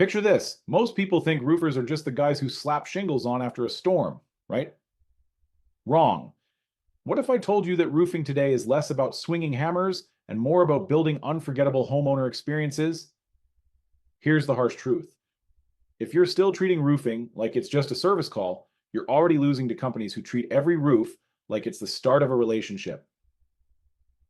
Picture this. Most people think roofers are just the guys who slap shingles on after a storm, right? Wrong. What if I told you that roofing today is less about swinging hammers and more about building unforgettable homeowner experiences? Here's the harsh truth. If you're still treating roofing like it's just a service call, you're already losing to companies who treat every roof like it's the start of a relationship.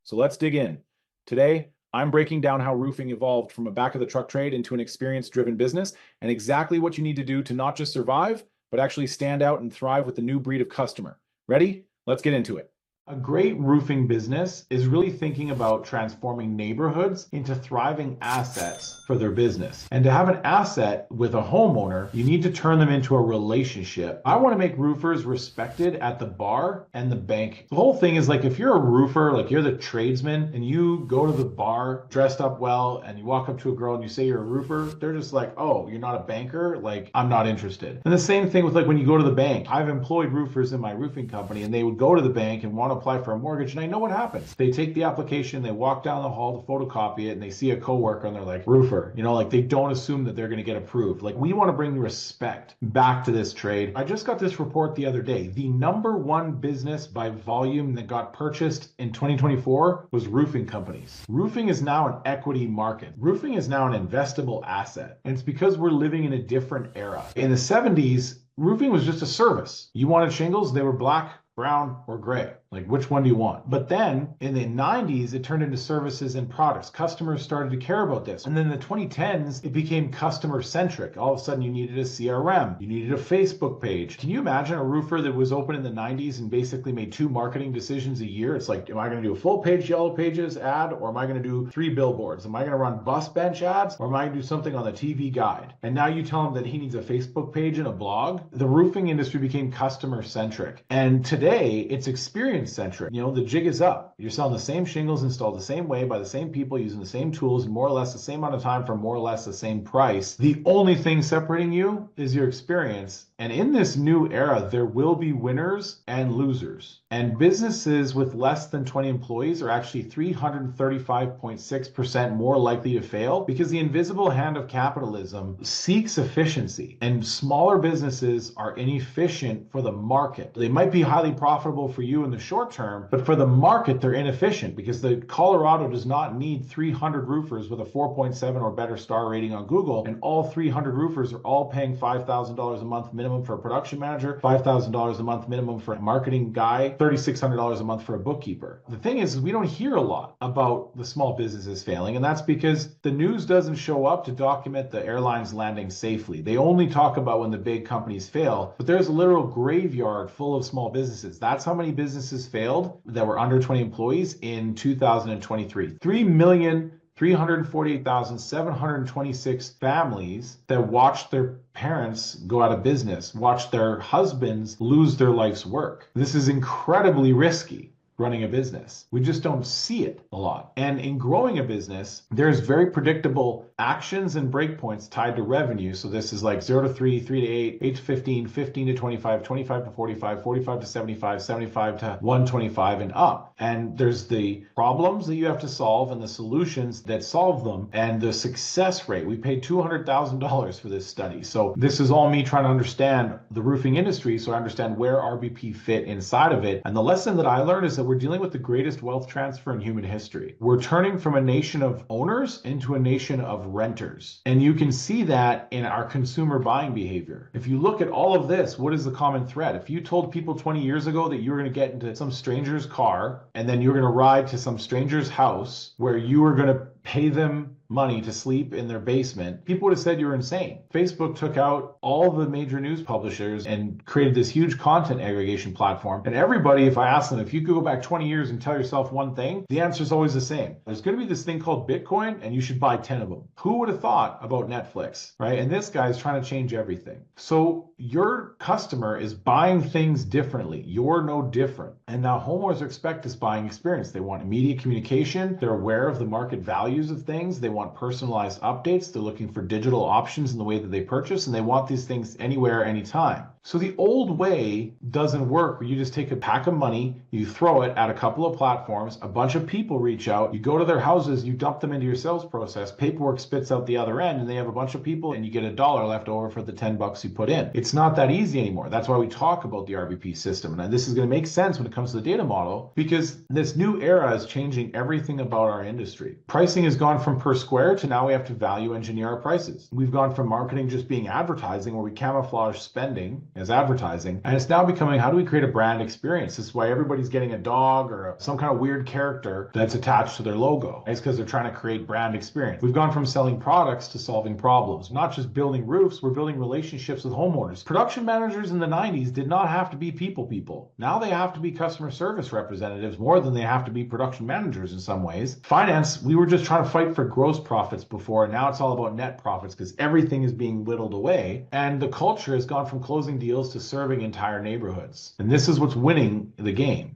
So let's dig in. Today, I'm breaking down how roofing evolved from a back of the truck trade into an experience-driven business and exactly what you need to do to not just survive, but actually stand out and thrive with the new breed of customer. Ready? Let's get into it. A great roofing business is really thinking about transforming neighborhoods into thriving assets for their business. And to have an asset with a homeowner, you need to turn them into a relationship. I want to make roofers respected at the bar and the bank. The whole thing is like if you're a roofer, like you're the tradesman, and you go to the bar dressed up well and you walk up to a girl and you say you're a roofer, they're just like, oh, you're not a banker? Like, I'm not interested. And the same thing with like when you go to the bank. I've employed roofers in my roofing company and they would go to the bank and want to apply for a mortgage, and I know what happens. They take the application, they walk down the hall to photocopy it, and they see a coworker and they're like, roofer, like they don't assume that they're going to get approved. Like, we want to bring respect back to this trade. I just got this report the other day. The #1 business by volume that got purchased in 2024 was roofing companies. Roofing is now an equity market. Roofing is now an investable asset, and it's because we're living in a different era. In the 70s, roofing was just a service. You wanted shingles, they were black, brown, or gray. Like, which one do you want? But then in the 90s, it turned into services and products. Customers started to care about this. And then in the 2010s, it became customer centric. All of a sudden, you needed a CRM. You needed a Facebook page. Can you imagine a roofer that was open in the 90s and basically made 2 marketing decisions a year? It's like, am I going to do a full page Yellow Pages ad, or am I going to do 3 billboards? Am I going to run bus bench ads, or am I going to do something on the TV guide? And now you tell him that he needs a Facebook page and a blog. The roofing industry became customer centric. And today, it's experience centric. The jig is up. You're selling the same shingles installed the same way by the same people using the same tools in more or less the same amount of time for more or less the same price. The only thing separating you is your experience. And in this new era, there will be winners and losers. And businesses with less than 20 employees are actually 335.6% more likely to fail because the invisible hand of capitalism seeks efficiency. And smaller businesses are inefficient for the market. They might be highly profitable for you in the short term, but for the market, they're inefficient because Colorado does not need 300 roofers with a 4.7 or better star rating on Google. And all 300 roofers are all paying $5,000 a month minimum for a production manager, $5,000 a month minimum for a marketing guy, $3,600 a month for a bookkeeper. The thing is, we don't hear a lot about the small businesses failing, and that's because the news doesn't show up to document the airlines landing safely. They only talk about when the big companies fail, but there's a literal graveyard full of small businesses. That's how many businesses failed that were under 20 employees in 2023. 3,348,726 families that watched their parents go out of business, watched their husbands lose their life's work. This is incredibly risky. Running a business. We just don't see it a lot. And in growing a business, there's very predictable actions and breakpoints tied to revenue. So this is like 0 to 3, 3 to 8, 8 to 15, 15 to 25, 25 to 45, 45 to 75, 75 to 125 and up. And there's the problems that you have to solve and the solutions that solve them and the success rate. We paid $200,000 for this study. So this is all me trying to understand the roofing industry so I understand where RBP fit inside of it. And the lesson that I learned is that we're dealing with the greatest wealth transfer in human history. We're turning from a nation of owners into a nation of renters. And you can see that in our consumer buying behavior. If you look at all of this, what is the common thread? If you told people 20 years ago that you were going to get into some stranger's car and then you were going to ride to some stranger's house where you were going to pay them money to sleep in their basement, people would have said you were insane. Facebook took out all the major news publishers and created this huge content aggregation platform. And everybody, if I ask them, if you could go back 20 years and tell yourself one thing, the answer is always the same. There's going to be this thing called Bitcoin and you should buy 10 of them. Who would have thought about Netflix, right? And this guy is trying to change everything. So your customer is buying things differently. You're no different. And now homeowners expect this buying experience. They want immediate communication. They're aware of the market values of things. They want personalized updates. They're looking for digital options in the way that they purchase, and they want these things anywhere, anytime. So the old way doesn't work where you just take a pack of money, you throw it at a couple of platforms, a bunch of people reach out, you go to their houses, you dump them into your sales process, paperwork spits out the other end, and they have a bunch of people and you get $1 left over for the $10 you put in. It's not that easy anymore. That's why we talk about the RVP system. And this is going to make sense when it comes to the data model, because this new era is changing everything about our industry. Pricing has gone from per square to now we have to value engineer our prices. We've gone from marketing just being advertising, where we camouflage spending as advertising, and it's now becoming, how do we create a brand experience? This is why everybody's getting a dog or some kind of weird character that's attached to their logo. It's because they're trying to create brand experience. We've gone from selling products to solving problems. Not just building roofs, we're building relationships with homeowners. Production managers in the 90s did not have to be people. Now they have to be customer service representatives more than they have to be production managers in some ways. Finance, we were just trying to fight for gross profits before, and now it's all about net profits because everything is being whittled away. And the culture has gone from closing deals to serving entire neighborhoods. And this is what's winning the game.